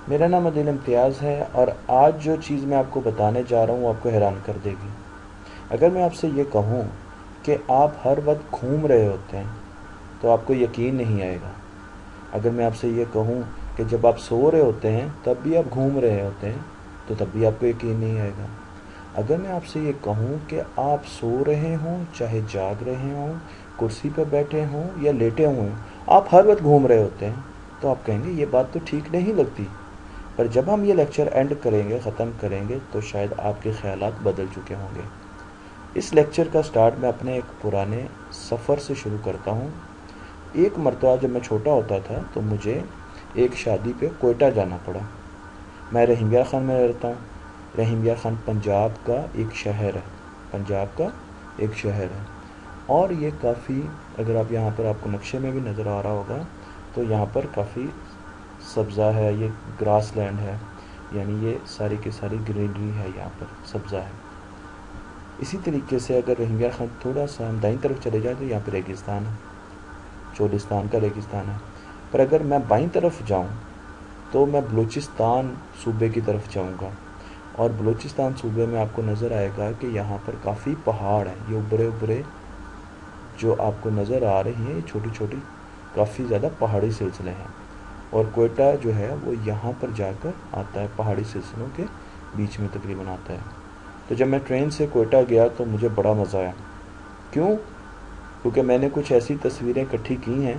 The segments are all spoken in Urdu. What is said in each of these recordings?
میرا نام عدیل امتیاز ہے اور آج جو چیز میں آپ کو بتانے جا رہا ہوں وہ آپ کو حیران کر دے گی۔ اگر میں آپ سے یہ کہوں کہ آپ ہر وقت گھوم رہے ہوتے ہیں تو آپ کو یقین نہیں آئے گا۔ اگر میں آپ سے یہ کہوں کہ جب آپ سو رہے ہوتے ہیں تب بھی آپ گھوم رہے ہوتے ہیں تو تب بھی آپ کو یقین نہیں آئے گا۔ اگر میں آپ سے یہ کہوں کہ آپ سو رہے ہوں چاہے جاگ رہے ہوں، کرسی پہ بیٹھے ہوں یا لیٹے ہوئے ہوں، آپ ہر وقت گھوم رہے ہوتے ہیں، تو آپ کہیں گے یہ بات تو ٹھیک نہیں لگتی۔ پر جب ہم یہ لیکچر اینڈ کریں گے، ختم کریں گے، تو شاید آپ کے خیالات بدل چکے ہوں گے۔ اس لیکچر کا سٹارٹ میں اپنے ایک پرانے سفر سے شروع کرتا ہوں۔ ایک مرتبہ جب میں چھوٹا ہوتا تھا تو مجھے ایک شادی پہ کوئٹہ جانا پڑا۔ میں رحیم یار خان میں رہتا ہوں۔ رحیم یار خان پنجاب کا ایک شہر ہے، پنجاب کا ایک شہر ہے، اور یہ کافی، اگر آپ یہاں پر آپ کو نقشے میں بھی نظر آ رہا ہوگا تو یہاں پر کافی سبزہ ہے، یہ گراس لینڈ ہے، یعنی یہ ساری کی ساری گرینری ہے، یہاں پر سبزہ ہے۔ اسی طریقے سے اگر رحیم یار خان تھوڑا سا ہم دائیں طرف چلے جائیں تو یہاں پہ ریگستان ہے، چولستان کا ریگستان ہے۔ پر اگر میں بائیں طرف جاؤں تو میں بلوچستان صوبے کی طرف جاؤں گا، اور بلوچستان صوبے میں آپ کو نظر آئے گا کہ یہاں پر کافی پہاڑ ہیں، یہ ابھرے ابھرے جو آپ کو نظر آ رہی ہیں، یہ چھوٹی چھوٹی کافی زیادہ پہاڑی سلسلے ہیں، اور کوئٹہ جو ہے وہ یہاں پر جا کر آتا ہے، پہاڑی سلسلوں کے بیچ میں تقریباً آتا ہے۔ تو جب میں ٹرین سے کوئٹہ گیا تو مجھے بڑا مزہ آیا۔ کیوں؟ کیونکہ میں نے کچھ ایسی تصویریں اکٹھی کی ہیں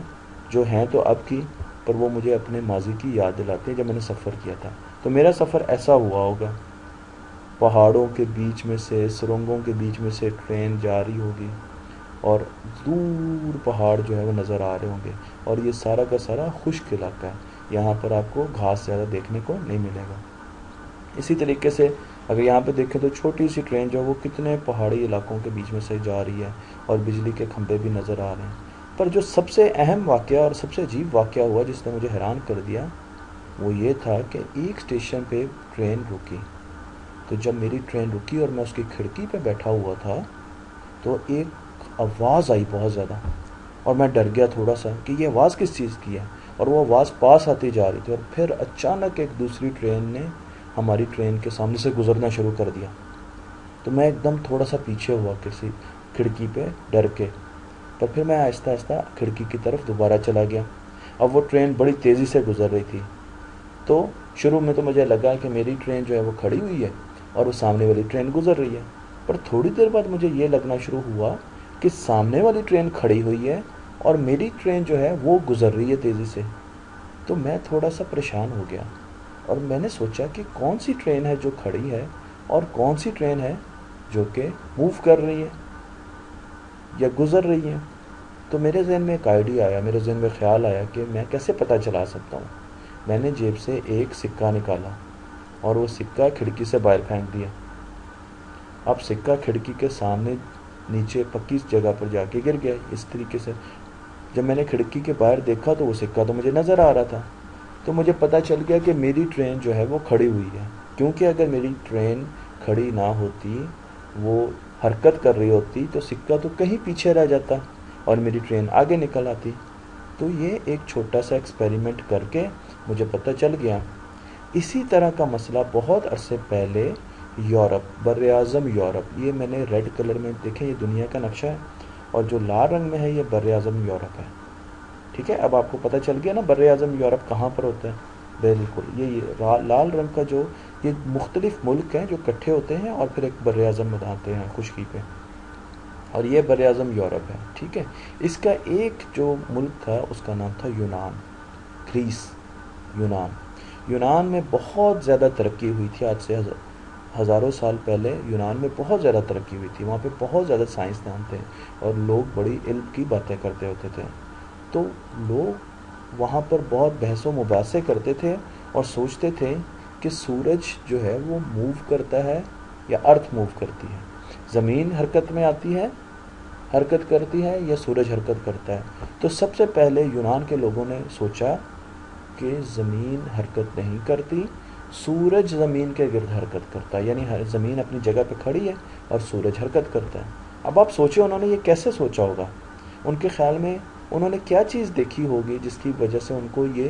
جو ہیں تو اب کی، پر وہ مجھے اپنے ماضی کی یاد دلاتے ہیں جب میں نے سفر کیا تھا۔ تو میرا سفر ایسا ہوا ہوگا، پہاڑوں کے بیچ میں سے، سرنگوں کے بیچ میں سے ٹرین جا رہی ہوگی، اور دور پہاڑ جو ہے وہ نظر آ رہے ہوں گے، اور یہ سارا کا سارا خشک علاقہ ہے، یہاں پر آپ کو گھاس زیادہ دیکھنے کو نہیں ملے گا۔ اسی طریقے سے اگر یہاں پہ دیکھیں تو چھوٹی سی ٹرین جو ہے وہ کتنے پہاڑی علاقوں کے بیچ میں سے جا رہی ہے، اور بجلی کے کھمبے بھی نظر آ رہے ہیں۔ پر جو سب سے اہم واقعہ اور سب سے عجیب واقعہ ہوا جس نے مجھے حیران کر دیا، وہ یہ تھا کہ ایک اسٹیشن پہ ٹرین رکی۔ تو جب میری ٹرین رکی اور میں اس کی کھڑکی پہ بیٹھا ہوا تھا تو ایک آواز آئی بہت زیادہ، اور میں ڈر گیا تھوڑا سا کہ یہ آواز کس چیز کی ہے، اور وہ آواز پاس آتی جا رہی تھی، اور پھر اچانک ایک دوسری ٹرین نے ہماری ٹرین کے سامنے سے گزرنا شروع کر دیا۔ تو میں ایک دم تھوڑا سا پیچھے ہوا کسی کھڑکی پہ ڈر کے، پر پھر میں آہستہ آہستہ کھڑکی کی طرف دوبارہ چلا گیا۔ اب وہ ٹرین بڑی تیزی سے گزر رہی تھی، تو شروع میں تو مجھے لگا کہ میری ٹرین جو ہے وہ کھڑی ہوئی ہے اور وہ سامنے والی ٹرین گزر رہی ہے، پر تھوڑی دیر بعد مجھے یہ لگنا شروع ہوا کہ سامنے والی ٹرین کھڑی ہوئی ہے اور میری ٹرین جو ہے وہ گزر رہی ہے تیزی سے۔ تو میں تھوڑا سا پریشان ہو گیا، اور میں نے سوچا کہ کون سی ٹرین ہے جو کھڑی ہے اور کون سی ٹرین ہے جو کہ موو کر رہی ہے یا گزر رہی ہے۔ تو میرے ذہن میں ایک آئیڈیا آیا، میرے ذہن میں خیال آیا کہ میں کیسے پتہ چلا سکتا ہوں۔ میں نے جیب سے ایک سکہ نکالا اور وہ سکہ کھڑکی سے باہر پھینک دیا۔ اب سکہ کھڑکی کے سامنے نیچے پکی جگہ پر جا کے گر گیا اس طریقے سے۔ جب میں نے کھڑکی کے باہر دیکھا تو وہ سکہ تو مجھے نظر آ رہا تھا، تو مجھے پتہ چل گیا کہ میری ٹرین جو ہے وہ کھڑی ہوئی ہے، کیونکہ اگر میری ٹرین کھڑی نہ ہوتی، وہ حرکت کر رہی ہوتی، تو سکہ تو کہیں پیچھے رہ جاتا اور میری ٹرین آگے نکل آتی۔ تو یہ ایک چھوٹا سا ایکسپیریمنٹ کر کے مجھے پتہ چل گیا۔ اسی طرح کا مسئلہ بہت عرصے پہلے یورپ، بر اعظم یورپ، یہ میں نے ریڈ کلر میں دیکھیں، یہ دنیا کا نقشہ ہے، اور جو لال رنگ میں ہے یہ بر اعظم یورپ ہے۔ ٹھیک ہے، اب آپ کو پتہ چل گیا نا بر اعظم یورپ کہاں پر ہوتا ہے۔ بالکل یہ لال رنگ کا جو، یہ مختلف ملک ہیں جو اکٹھے ہوتے ہیں اور پھر ایک بر اعظم بناتے ہیں خشکی پہ، اور یہ بر اعظم یورپ ہے۔ ٹھیک ہے، اس کا ایک جو ملک تھا اس کا نام تھا یونان، گریس، یونان۔ یونان میں بہت زیادہ ترقی ہوئی تھی، آج سے ہزاروں سال پہلے یونان میں بہت زیادہ ترقی ہوئی تھی، وہاں پہ بہت زیادہ سائنسدان تھے اور لوگ بڑی علم کی باتیں کرتے ہوتے تھے۔ تو لوگ وہاں پر بہت بحث و مباحثے کرتے تھے اور سوچتے تھے کہ سورج جو ہے وہ موو کرتا ہے یا ارتھ موو کرتی ہے، زمین حرکت میں آتی ہے، حرکت کرتی ہے، یا سورج حرکت کرتا ہے۔ تو سب سے پہلے یونان کے لوگوں نے سوچا کہ زمین حرکت نہیں کرتی، سورج زمین کے گرد حرکت کرتا ہے، یعنی زمین اپنی جگہ پہ کھڑی ہے اور سورج حرکت کرتا ہے۔ اب آپ سوچیں انہوں نے یہ کیسے سوچا ہوگا؟ ان کے خیال میں انہوں نے کیا چیز دیکھی ہوگی جس کی وجہ سے ان کو یہ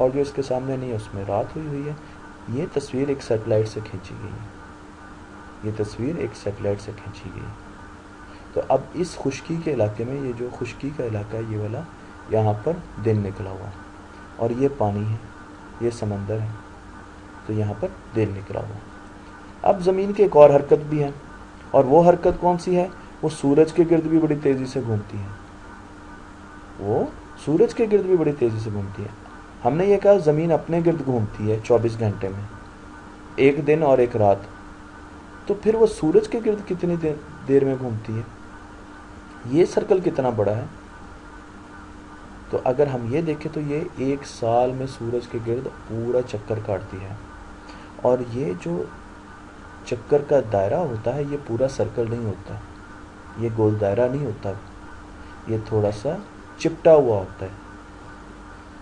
اور جو اس کے سامنے نہیں ہے اس میں رات ہوئی ہوئی ہے. یہ تصویر ایک سیٹلائٹ سے کھینچی گئی ہے. یہ تصویر ایک سیٹلائٹ سے کھینچی گئی. تو اب اس خشکی کے علاقے میں، یہ جو خشکی کا علاقہ ہے یہ والا، یہاں پر دن نکلا ہوا اور یہ پانی ہے، یہ سمندر ہے، تو یہاں پر دن نکلا ہوا. اب زمین کی ایک اور حرکت بھی ہے، اور وہ حرکت کون سی ہے؟ وہ سورج کے گرد بھی بڑی تیزی سے گھومتی ہے. وہ سورج کے گرد بھی بڑی تیزی سے گھومتی ہے. ہم نے یہ کہا زمین اپنے گرد گھومتی ہے 24 گھنٹے میں، ایک دن اور ایک رات. تو پھر وہ سورج کے گرد کتنی دیر میں گھومتی ہے؟ یہ سرکل کتنا بڑا ہے؟ تو اگر ہم یہ دیکھیں تو یہ 1 سال میں سورج کے گرد پورا چکر کاٹتی ہے. اور یہ جو چکر کا دائرہ ہوتا ہے یہ پورا سرکل نہیں ہوتا، یہ گول دائرہ نہیں ہوتا، یہ تھوڑا سا چپٹا ہوا ہوتا ہے.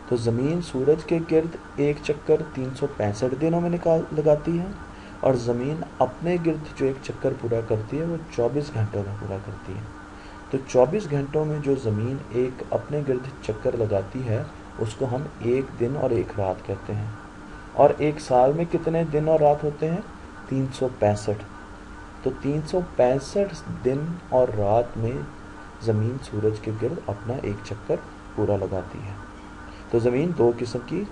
تو زمین سورج کے گرد ایک چکر 365 دنوں میں لگاتی ہے، اور زمین اپنے گرد جو ایک چکر پورا کرتی ہے وہ 24 گھنٹوں میں پورا کرتی ہے. تو 24 گھنٹوں میں جو زمین ایک اپنے گرد چکر لگاتی ہے اس کو ہم ایک دن اور ایک رات کہتے ہیں. اور ایک سال میں کتنے دن اور رات ہوتے ہیں؟ 365. تو 365 دن اور رات میں زمین سورج کے گرد اپنا ایک چکر پورا لگاتی ہے. تو زمین 2 قسم کی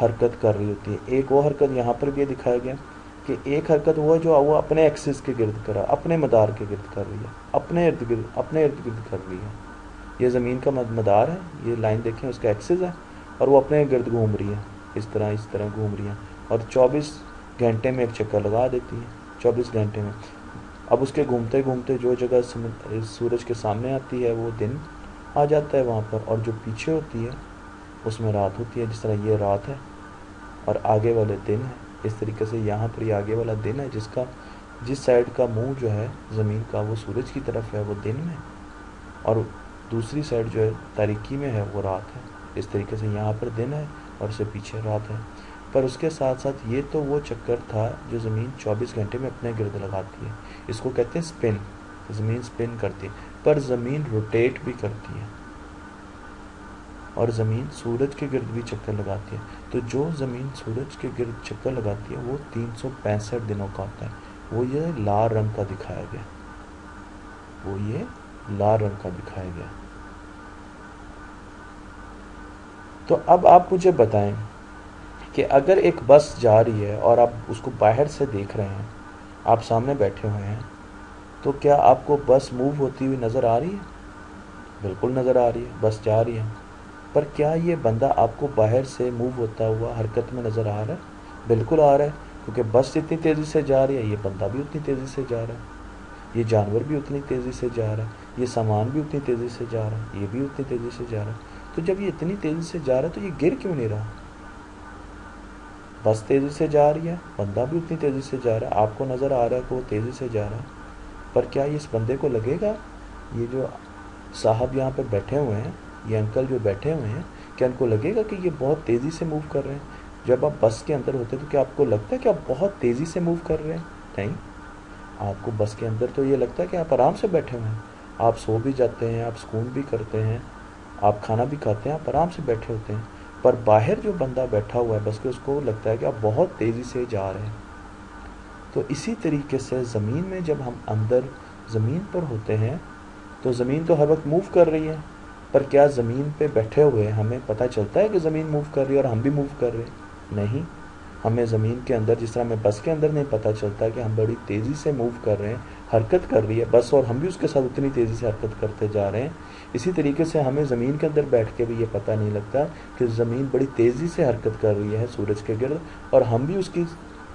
حرکت کر رہی ہوتی ہے. ایک وہ حرکت یہاں پر بھی دکھایا گیا کہ ایک حرکت وہ جو وہ اپنے ایکسس کے گرد کرا، اپنے مدار کے گرد کر رہی ہے، اپنے ارد گرد کر رہی ہے. یہ زمین کا مدار ہے، یہ لائن دیکھیں اس کا ایکسس ہے، اور وہ اپنے گرد گھوم رہی ہے، اس طرح گھوم رہی ہے، اور 24 گھنٹے میں ایک چکر لگا دیتی ہے. 24 گھنٹے میں اب اس کے گھومتے گھومتے جو جگہ سورج کے سامنے آتی ہے وہ دن آ جاتا ہے وہاں پر، اور جو پیچھے ہوتی ہے اس میں رات ہوتی ہے. جس طرح یہ رات ہے اور آگے والے دن ہے، اس طریقے سے یہاں پر یہ آگے والا دن ہے جس سائڈ کا منہ جو ہے زمین کا وہ سورج کی طرف ہے وہ دن میں، اور دوسری سائڈ جو ہے تاریکی میں ہے وہ رات ہے. اس طریقے سے یہاں پر دن ہے اور اس سے پیچھے رات ہے. پر اس کے ساتھ ساتھ یہ تو وہ چکر تھا جو زمین 24 گھنٹے میں اپنے گرد لگاتی ہے. اس کو کہتے ہیں سپن. زمین سپن کرتی ہے، پر زمین روٹیٹ بھی کرتی ہے، اور زمین سورج کے گرد بھی چکر لگاتی ہے. تو جو زمین سورج کے گرد چکر لگاتی ہے وہ 365 دنوں کا ہوتا ہے. وہ یہ لال رنگ کا دکھایا گیا، وہ یہ لال رنگ کا دکھایا گیا. تو اب آپ مجھے بتائیں کہ اگر ایک بس جا رہی ہے اور آپ اس کو باہر سے دیکھ رہے ہیں، آپ سامنے بیٹھے ہوئے ہیں، تو کیا آپ کو بس موو ہوتی ہوئی نظر آ رہی ہے؟ بالکل نظر آ رہی ہے، بس جا رہی ہے. پر کیا یہ بندہ آپ کو باہر سے موو ہوتا ہوا حرکت میں نظر آ رہا ہے؟ بالکل آ رہا ہے، کیونکہ بس اتنی تیزی سے جا رہی ہے، یہ بندہ بھی اتنی تیزی سے جا رہا ہے، یہ جانور بھی اتنی تیزی سے جا رہا ہے، یہ سامان بھی اتنی تیزی سے جا رہا ہے، یہ بھی اتنی تیزی سے جا رہا ہے. تو جب یہ اتنی تیزی سے جا رہا ہے تو یہ گر کیوں نہیں رہا؟ بس تیزی سے جا رہی ہے، بندہ بھی اتنی تیزی سے جا رہا ہے، آپ کو نظر آ رہا ہے کہ وہ تیزی سے جا رہا ہے. پر کیا اس بندے کو لگے گا، یہ جو صاحب یہاں پہ بیٹھے ہوئے ہیں، یہ انکل جو بیٹھے ہوئے ہیں، کیا ان کو لگے گا کہ یہ بہت تیزی سے موو کر رہے ہیں؟ جب آپ بس کے اندر ہوتے تو کیا آپ کو لگتا ہے کہ آپ بہت تیزی سے موو کر رہے ہیں؟ نہیں. آپ کو بس کے اندر تو یہ لگتا ہے کہ آپ آرام سے بیٹھے ہوئے ہیں، آپ سو بھی جاتے ہیں، آپ سکون بھی کرتے ہیں، آپ کھانا بھی کھاتے ہیں، آپ آرام سے بیٹھے ہوتے ہیں. پر باہر جو بندہ بیٹھا ہوا ہے بس کے، اس کو لگتا ہے کہ آپ بہت تیزی سے جا رہے ہیں. تو اسی طریقے سے زمین میں جب ہم اندر زمین پر ہوتے ہیں تو زمین تو ہر وقت موو کر رہی ہے، پر کیا زمین پہ بیٹھے ہوئے ہمیں پتہ چلتا ہے کہ زمین موو کر رہی ہے اور ہم بھی موو کر رہے ہیں؟ نہیں. ہمیں زمین کے اندر جس طرح ہمیں بس کے اندر نہیں پتہ چلتا کہ ہم بڑی تیزی سے موو کر رہے ہیں، حرکت کر رہی ہے بس اور ہم بھی اس کے ساتھ اتنی تیزی سے حرکت کرتے جا رہے ہیں، اسی طریقے سے ہمیں زمین کے اندر بیٹھ کے بھی یہ پتہ نہیں لگتا کہ زمین بڑی تیزی سے حرکت کر رہی ہے سورج کے گرد، اور ہم بھی اس کی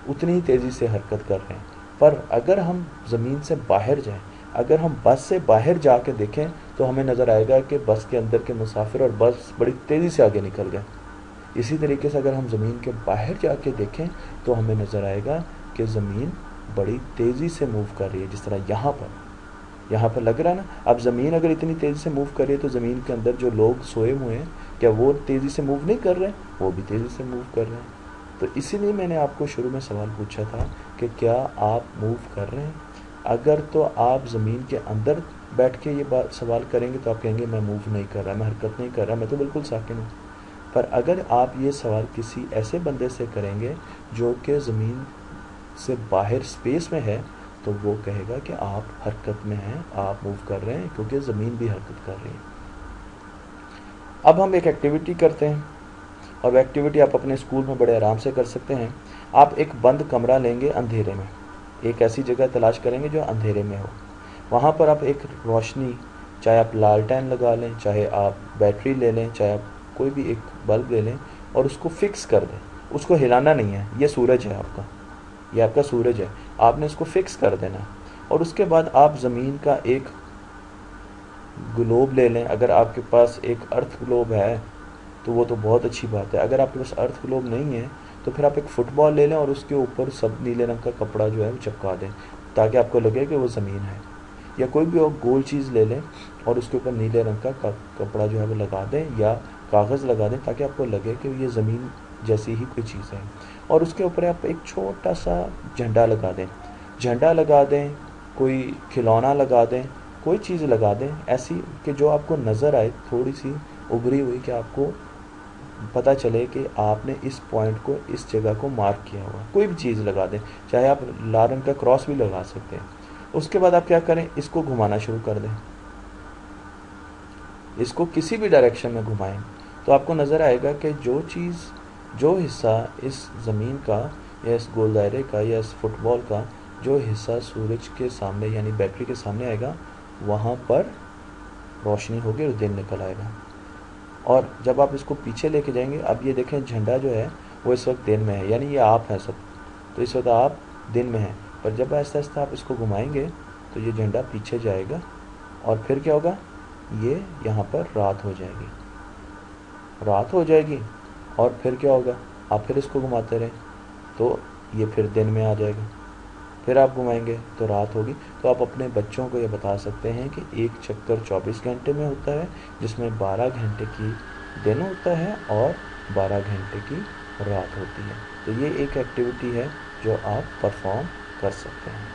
اتنی ہی تیزی سے حرکت کر رہے ہیں. پر اگر ہم زمین سے باہر جائیں، اگر ہم بس سے باہر جا کے دیکھیں تو ہمیں نظر آئے گا کہ بس کے اندر کے مسافر اور بس بڑی تیزی سے آگے نکل گئے. اسی طریقے سے اگر ہم زمین کے باہر جا کے دیکھیں تو ہمیں نظر آئے گا کہ زمین بڑی تیزی سے موو کر رہی ہے. جس طرح یہاں پر لگ رہا ہے نا. اب زمین اگر اتنی تیزی سے موو کر رہی ہے تو زمین کے اندر جو لوگ سوئے ہوئے ہیں کیا وہ تیزی سے موو نہیں کر رہے ہیں؟ وہ بھی تیزی سے موو کر رہے ہیں. تو اسی لیے میں نے آپ کو شروع میں سوال پوچھا تھا کہ کیا آپ موو کر رہے ہیں؟ اگر تو آپ زمین کے اندر بیٹھ کے یہ بات سوال کریں گے تو آپ کہیں گے میں موو نہیں کر رہا، میں حرکت نہیں کر رہا، میں تو بالکل ساکن ہوں. پر اگر آپ یہ سوال کسی ایسے بندے سے کریں گے جو کہ زمین سے باہر اسپیس میں ہے تو وہ کہے گا کہ آپ حرکت میں ہیں، آپ موو کر رہے ہیں، کیونکہ زمین بھی حرکت کر رہی ہے۔ اب ہم ایک ایکٹیویٹی کرتے ہیں، اور وہ ایکٹیویٹی آپ اپنے اسکول میں بڑے آرام سے کر سکتے ہیں۔ آپ ایک بند کمرہ لیں گے اندھیرے میں، ایک ایسی جگہ تلاش کریں گے جو اندھیرے میں ہو، وہاں پر آپ ایک روشنی، چاہے آپ لالٹین لگا لیں، چاہے آپ بیٹری لے لیں، چاہے آپ کوئی بھی ایک بلب لے لیں، اور اس کو فکس کر دیں۔ اس کو ہلانا نہیں ہے، یہ سورج ہے آپ کا، یہ آپ کا سورج ہے، آپ نے اس کو فکس کر دینا ہے۔ اور اس کے بعد آپ زمین کا ایک گلوب لے لیں، اگر آپ کے پاس ایک ارتھ گلوب ہے تو وہ تو بہت اچھی بات ہے، اگر آپ کے پاس ارتھ گلوب نہیں ہے تو پھر آپ ایک فٹ بال لے لیں اور اس کے اوپر سب نیلے رنگ کا کپڑا جو ہے وہ چپکا دیں، تاکہ آپ کو لگے کہ وہ زمین ہے۔ یا کوئی بھی اور گول چیز لے لیں اور اس کے اوپر نیلے رنگ کا کپڑا جو ہے وہ لگا دیں، یا کاغذ لگا دیں، تاکہ آپ کو لگے کہ یہ زمین جیسی ہی کوئی چیز ہے۔ اور اس کے اوپر آپ ایک چھوٹا سا جھنڈا لگا دیں، جھنڈا لگا دیں، کوئی کھلونا لگا دیں، کوئی چیز لگا دیں ایسی کہ جو آپ کو نظر آئے، تھوڑی سی ابھری ہوئی، کہ آپ کو پتہ چلے کہ آپ نے اس پوائنٹ کو، اس جگہ کو مارک کیا ہوا۔ کوئی بھی چیز لگا دیں، چاہے آپ لال رنگ کا کراس بھی لگا سکتے ہیں۔ اس کے بعد آپ کیا کریں، اس کو گھمانا شروع کر دیں، اس کو کسی بھی ڈائریکشن میں گھمائیں تو آپ کو نظر آئے گا کہ جو چیز، جو حصہ اس زمین کا یا اس گول دائرے کا یا اس فٹ بال کا جو حصہ سورج کے سامنے یعنی بیٹری کے سامنے آئے گا، وہاں پر روشنی ہوگی اور دن نکل آئے گا۔ اور جب آپ اس کو پیچھے لے کے جائیں گے، اب یہ دیکھیں جھنڈا جو ہے وہ اس وقت دن میں ہے، یعنی یہ آپ ہیں سب، تو اس وقت آپ دن میں ہیں، پر جب آہستہ آہستہ آپ اس کو گھمائیں گے تو یہ جھنڈا پیچھے جائے گا، اور پھر کیا ہوگا، یہ یہاں پر رات ہو جائے گی، رات ہو جائے گی، اور پھر کیا ہوگا، آپ پھر اس کو گھماتے رہیں تو یہ پھر دن میں آ جائے گا، پھر آپ گھمائیں گے تو رات ہوگی۔ تو آپ اپنے بچوں کو یہ بتا سکتے ہیں کہ ایک چکر 24 گھنٹے میں ہوتا ہے، جس میں 12 گھنٹے کی دن ہوتا ہے اور 12 گھنٹے کی رات ہوتی ہے۔ تو یہ ایک ایکٹیویٹی ہے جو آپ پرفارم کر سکتے ہیں۔